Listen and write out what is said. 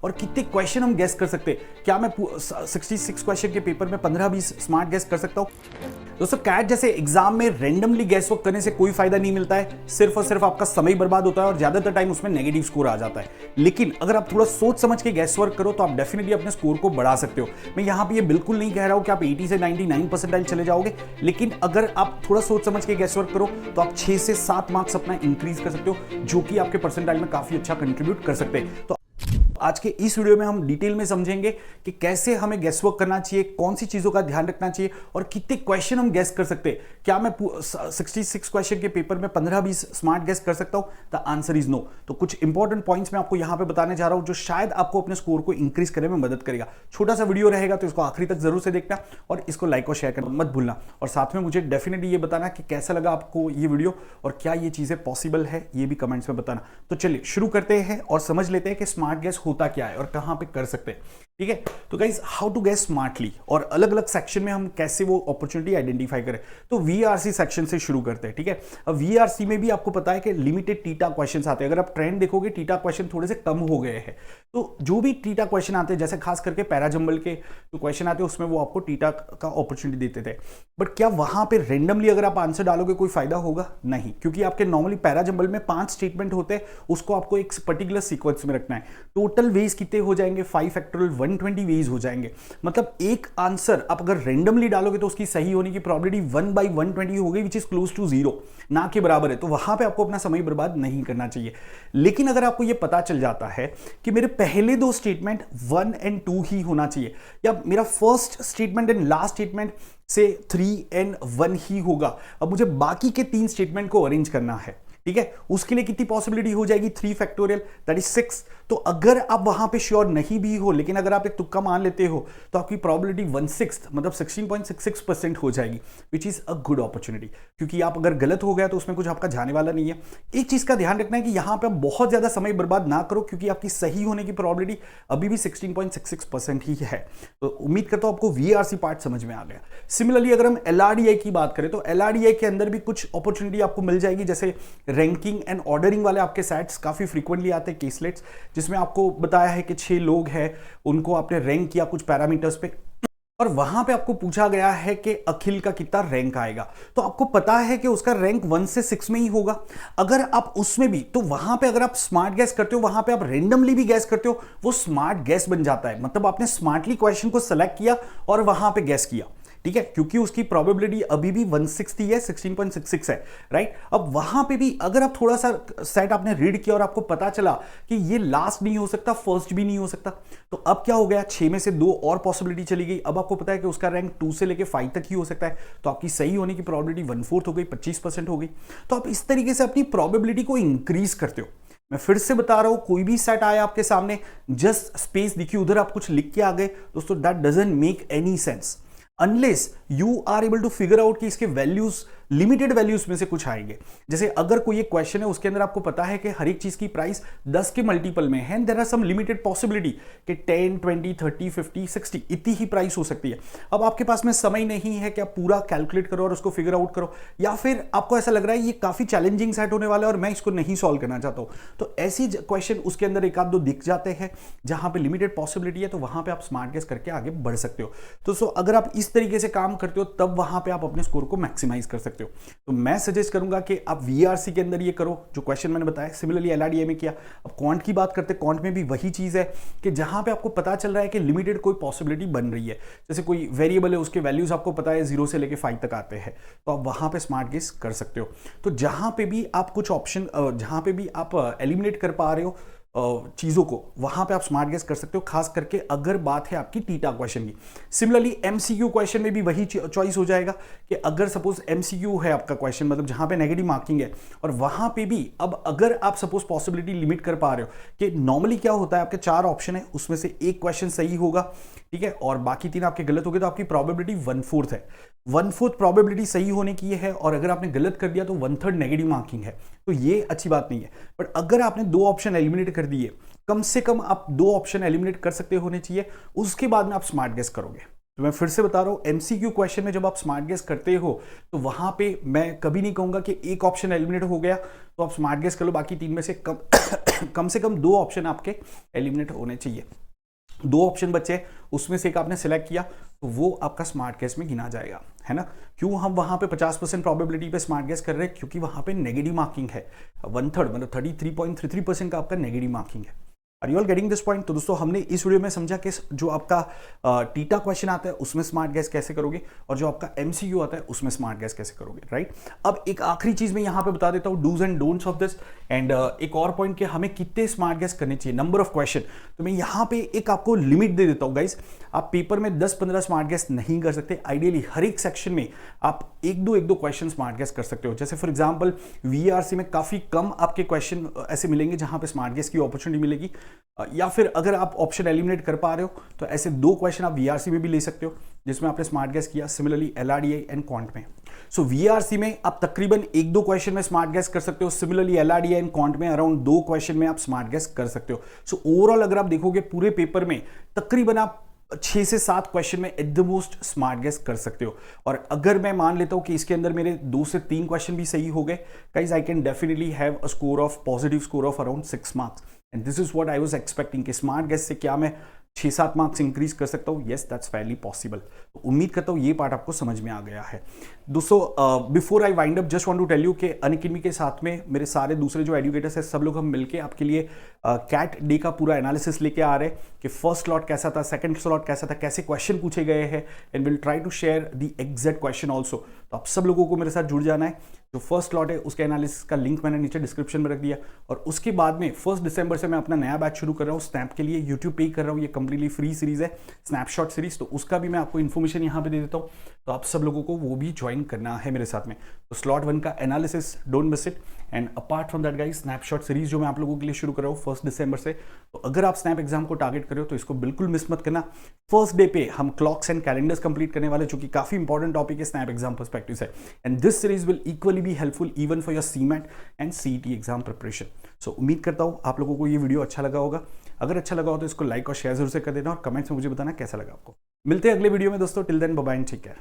और कितने क्वेश्चन हम गैस कर सकते हैं? क्या मैं 66 क्वेश्चन के पेपर में 15-20 स्मार्ट गैस कर सकता हूं? दोस्तों, कैट जैसे एग्जाम में रैंडमली गैस वर्क करने से कोई फायदा नहीं मिलता है, सिर्फ और सिर्फ आपका समय बर्बाद होता है और ज्यादातर टाइम उसमें नेगेटिव स्कोर आ जाता है। लेकिन अगर आप थोड़ा सोच समझ के गैस वर्क करो तो आप डेफिनेटली अपने स्कोर को बढ़ा सकते हो। मैं यहां पे ये बिल्कुल नहीं कह रहा हूं कि आप 80 से 99 परसेंटाइल चले जाओगे, लेकिन अगर आप थोड़ा सोच समझ के गैस वर्क करो तो आप 6 से 7 मार्क्स अपना इंक्रीज कर सकते हो, जो कि आपके परसेंटाइल में काफी अच्छा कंट्रीब्यूट कर सकते हैं। तो आज के इस वीडियो में हम डिटेल में समझेंगे कि कैसे हमें गैस वर्क करना चाहिए, कौन सी चीजों का ध्यान रखना चाहिए और कितने क्वेश्चन हम गैस कर सकते हैं। क्या मैं 66 क्वेश्चन के पेपर में 15-20 स्मार्ट गैस कर सकता हूं? The answer is no. तो कुछ इंपॉर्टेंट पॉइंट्स मैं आपको यहां पे बताने जा रहा हूं जो शायद आपको अपने स्कोर को इंक्रीज करने में मदद करेगा। छोटा सा वीडियो रहेगा तो इसको आखिरी तक जरूर से देखना और इसको लाइक और शेयर करना मत भूलना। और साथ में मुझे डेफिनेटली ये बताना कि कैसा लगा आपको ये वीडियो और क्या ये चीजें पॉसिबल है, ये भी कमेंट्स में बताना। तो चलिए शुरू करते हैं और समझ लेते हैं कि स्मार्ट गैस होता क्या है और कहां पे कर सकते हैं। ठीक है, तो guys, how to guess smartly और अलग अलग सेक्शन में हम कैसे वो अपॉर्चुनिटी आइडेंटिफाई करें। तो वीआरसी सेक्शन से शुरू करते हैं। ठीक है, अब वीआरसी में भी आपको पता है कि लिमिटेड टीटा क्वेश्चंस आते हैं। अगर आप ट्रेंड देखोगे, टीटा क्वेश्चन थोड़े से कम हो गए हैं। तो जो भी टीटा क्वेश्चन आते हैं, जैसे खास करके पैराजंबल के जो क्वेश्चन आते हैं उसमें वो आपको टीटा का अपॉर्चुनिटी देते थे। बट क्या वहां पे रेंडमली अगर आप आंसर डालोगे कोई फायदा होगा? नहीं, क्योंकि आपके नॉर्मली पैराजंबल में 5 स्टेटमेंट होते हैं, उसको आपको एक पर्टिकुलर सीक्वेंस में रखना है। टोटल वेज कितने हो जाएंगे? 5 फैक्टोरियल 120 वेज हो जाएंगे। मतलब एक आंसर आप अगर रेंडमली डालोगे तो उसकी सही होने की प्रोबेबिलिटी 1/120 हो गई, विच इज क्लोज टू 0, ना के बराबर है। तो वहां पे आपको अपना समय बर्बाद नहीं करना चाहिए। लेकिन अगर आपको यह पता चल जाता है कि मेरे पहले 2 स्टेटमेंट 1 और 2 ही होना चाहिए, या मेरा first statement and last statement से 3 और 1 ही होगा, अब मुझे बाकी के 3 स्टेटमेंट को अरेंज करना है। ठीक है, उसके लिए कितनी पॉसिबिलिटी हो जाएगी? 3 फैक्टोरियल दैट इज 6। तो अगर आप वहां पे श्योर नहीं भी हो, लेकिन अगर आप एक तुक्का मान लेते हो तो आपकी प्रोबेबिलिटी 1/6 मतलब 16.66% हो जाएगी, which is a good opportunity. क्योंकि आप अगर गलत हो गया तो उसमें कुछ आपका जाने वाला नहीं है। एक चीज का ध्यान रखना है कि यहां पे आप बहुत ज्यादा समय बर्बाद ना करो, क्योंकि आपकी सही होने की प्रोबेबिलिटी अभी भी 16.66% ही है। तो उम्मीद करता हूं आपको वीआरसी पार्ट समझ में आ गया। सिमिलरली अगर हम एलआरडीआई की बात करें तो एलआरडीआई के अंदर भी कुछ अपॉर्चुनिटी आपको मिल जाएगी, जैसे रैंकिंग एंड ऑर्डरिंग वाले आपके सेट्स काफी फ्रीक्वेंटली आते हैं, केसलेट्स, जिसमें आपको बताया है कि 6 लोग हैं, उनको आपने रैंक किया कुछ पैरामीटर्स पे और वहां पे आपको पूछा गया है कि अखिल का कितना रैंक आएगा। तो आपको पता है कि उसका रैंक 1 से 6 में ही होगा। अगर आप उसमें भी, तो वहां पे अगर आप स्मार्ट गैस करते हो, वहां पे आप रेंडमली भी गैस करते हो, वो स्मार्ट गैस बन जाता है। मतलब आपने स्मार्टली क्वेश्चन को सेलेक्ट किया और वहां पे गैस किया। ठीक है, क्योंकि उसकी प्रोबेबिलिटी अभी भी 160 है, 16.66 है, राइट। अब वहां पे भी अगर आप थोड़ा सा सेट आपने रीड किया और आपको पता चला कि ये लास्ट नहीं हो सकता, फर्स्ट भी नहीं हो सकता, तो अब क्या हो गया? 6 में से 2 और पॉसिबिलिटी चली गई। अब आपको पता है कि उसका रैंक 2 से लेके 5 तक ही हो सकता है, तो आपकी सही होने की प्रोबेबिलिटी 1/4 हो गई, 25% हो गई। तो आप इस तरीके से अपनी प्रोबेबिलिटी को इंक्रीज करते हो। मैं फिर से बता रहा हूं, कोई भी सेट आया आपके सामने, जस्ट स्पेस दिखी, उधर आप कुछ लिख के आ गए, दोस्तों that doesn't make any sense unless you are able to figure out कि इसके वैल्यूज लिमिटेड वैल्यूज में से कुछ आएंगे। जैसे अगर कोई एक क्वेश्चन है, उसके अंदर आपको पता है कि हर एक चीज की प्राइस 10 के मल्टीपल में है, there are some limited possibility कि 10, 20, 30, 50, 60 इतनी ही प्राइस हो सकती है। अब आपके पास में समय नहीं है कि आप पूरा कैलकुलेट करो और उसको फिगर आउट करो, या फिर आपको ऐसा लग रहा है ये काफी चैलेंजिंग सेट होने वाला है और मैं इसको नहीं सॉल्व करना चाहता हूं, तो ऐसी क्वेश्चन उसके अंदर एक आध दो दिख जाते हैं जहां पे लिमिटेड पॉसिबिलिटी है, तो वहां पे आप स्मार्ट गेस करके आगे बढ़ सकते हो। तो अगर आप इस तरीके से काम करते हो तब वहां पे आप अपने स्कोर को मैक्सिमाइज कर सकते हो। तो मैं सजेस्ट करूंगा कि आप वीआरसी के अंदर ये करो जो क्वेश्चन मैंने बताया। सिमिलरली एलआरडीआई में किया। अब क्वांट की बात करते हैं, क्वांट में भी वही चीज है कि जहां पे आपको पता चल रहा है कि लिमिटेड कोई पॉसिबिलिटी बन रही है, जैसे कोई वेरिएबल है, उसके वैल्यूज आपको पता है 0 से लेके 5 तक आते हैं, तो आप वहां पे स्मार्ट गेस कर सकते हो। तो जहां पे भी आप कुछ ऑप्शन, जहां पे भी आप एलिमिनेट कर पा रहे हो चीजों को, वहां पे आप स्मार्ट गेस कर सकते हो, खास करके अगर बात है आपकी टीटा क्वेश्चन की। सिमिलरली एमसीक्यू क्वेश्चन में भी वही चॉइस हो जाएगा कि अगर सपोज एमसीक्यू है आपका क्वेश्चन, मतलब जहां पे नेगेटिव मार्किंग है, और वहां पे भी अब अगर आप सपोज पॉसिबिलिटी लिमिट कर पा रहे हो कि नॉर्मली क्या होता है, आपके 4 ऑप्शन है, उसमें से एक क्वेश्चन सही होगा, ठीक है, और बाकी 3 आपके गलत हो गए, तो आपकी प्रोबेबिलिटी 1/4 है। 1/4 प्रोबेबिलिटी सही होने की है, और अगर आपने गलत कर दिया तो 1/3 नेगेटिव मार्किंग है, तो ये अच्छी बात नहीं है। बट अगर आपने 2 ऑप्शन एलिमिनेट कर दिए, कम से कम आप 2 ऑप्शन एलिमिनेट कर सकते होने चाहिए, उसके बाद में आप स्मार्ट गेस करोगे। तो मैं फिर से बता रहा हूँ, एमसीक्यू क्वेश्चन में जब आप स्मार्ट गेस करते हो तो वहां पे मैं कभी नहीं कहूंगा कि एक ऑप्शन एलिमिनेट हो गया तो आप स्मार्ट गेस कर लो, बाकी 3 में से कम से कम 2 ऑप्शन आपके एलिमिनेट होने चाहिए। 2 ऑप्शन बचे, उसमें से एक आपने सेलेक्ट किया तो वो आपका स्मार्ट गेस में गिना जाएगा, है ना। क्यों हम वहां पे 50% प्रोबेबिलिटी पे स्मार्ट गेस कर रहे हैं? क्योंकि वहां पे नेगेटिव मार्किंग है, 1/3 मतलब 33.33% का आपका नेगेटिव मार्किंग है। Are you all getting this point? तो दोस्तों हमने इस वीडियो में समझा कि जो आपका टीटा क्वेश्चन आता है उसमें स्मार्ट गैस कैसे करोगे और जो आपका एमसीक्यू आता है उसमें स्मार्ट गैस कैसे करोगे, राइट। अब एक आखिरी चीज मैं यहां पे बता देता हूं, do's and don'ts of this, and एक और पॉइंट कि हमें कितने स्मार्ट गैस करने चाहिए, नंबर ऑफ क्वेश्चन। तो मैं यहां पे एक आपको लिमिट दे देता हूं गाइस, आप पेपर में 10-15 स्मार्ट गैस नहीं कर सकते। आइडियली हर एक सेक्शन में आप एक दो क्वेश्चन स्मार्ट गैस कर सकते हो। जैसे फॉर एग्जांपल वीआरसी में काफी कम आपके क्वेश्चन ऐसे मिलेंगे जहां पे स्मार्ट गैस की अपॉर्चुनिटी मिलेगी, या फिर अगर आप ऑप्शन एलिमिनेट कर पा रहे हो तो ऐसे 2 क्वेश्चन आप वीआरसी में भी ले सकते हो जिसमें आपने स्मार्ट गैस किया। सिमिलरली एलआरडीआई एंड क्वांट में, सो वीआरसी में आप तकरीबन 1-2 क्वेश्चन में स्मार्ट गैस कर सकते हो। सिमिलरली एलआरडीआई एंड क्वांट में अराउंड 2 क्वेश्चन में आप स्मार्ट गैस कर सकते हो। सो ओवरऑल अगर आप देखोगे पूरे पेपर में तकरीबन आप 6 से 7 क्वेश्चन में at the most smart guess कर सकते हो। और अगर मैं मान लेता हूं कि इसके अंदर मेरे 2 से 3 क्वेश्चन भी सही हो गए, guys I can definitely have a score of positive score of around 6 marks, and this is what I was expecting कि स्मार्ट गेस से क्या मैं 6-7 मार्क्स इंक्रीज कर सकता हूं। Yes, that's Fairlie possible. तो उम्मीद करता हूं ये पार्ट आपको समझ में आ गया है। दोस्तों before I wind up just want to tell you कि अनअकैडमी के साथ में मेरे सारे दूसरे जो एजुकेटर्स हैं सब लोग हम मिलके आपके लिए कैट डे का पूरा एनालिसिस लेके आ रहे हैं कि फर्स्ट स्लॉट कैसा था, सेकंड स्लॉट कैसा था, कैसे क्वेश्चन पूछे गए हैं, and will try to share the exact question also. तो आप सब लोगों को मेरे साथ जुड़ जाना है। जो फर्स्ट स्लॉट है उसके एनालिसिस का लिंक मैंने नीचे डिस्क्रिप्शन में रख दिया, और उसके बाद में 1 दिसंबर से मैं अपना नया बैच शुरू कर रहा हूँ स्नैप के लिए, यूट्यूब पे ही कर रहा हूँ। ये कंप्लीटली फ्री सीरीज है, स्नैपशॉट सीरीज, तो उसका भी मैं आपको इन्फॉर्मेशन यहाँ पे दे देता हूँ। तो आप सब लोगों को वो भी ज्वाइन करना है मेरे साथ में। तो स्लॉट 1 का analysis don't miss it, and apart from that guys snapshot series जो मैं आप लोगों के लिए शुरू कर रहा हूँ 1 दिसंबर से। तो अगर आप स्नैप एग्जाम को टारगेट कर रहे हो तो इसको बिल्कुल मिस मत करना। फर्स्ट डे पे हम क्लॉक्स एंड कैलेंडर्स कंप्लीट करने वाले, जो कि काफी इंपॉर्टेंट टॉपिक है स्नैप एग्जाम पर्सपेक्टिव से, and this series will equally be helpful even for your CMAT and CET exam preparation. So उम्मीद करता हूँ आप लोगों को ये वीडियो अच्छा लगा होगा। अगर अच्छा लगा हो तो इसको लाइक और शेयर जरूर से कर देना, और कमेंट्स में मुझे बताना कैसा लगा आपको। मिलते हैं अगले वीडियो में दोस्तों। Till then bye bye and take care.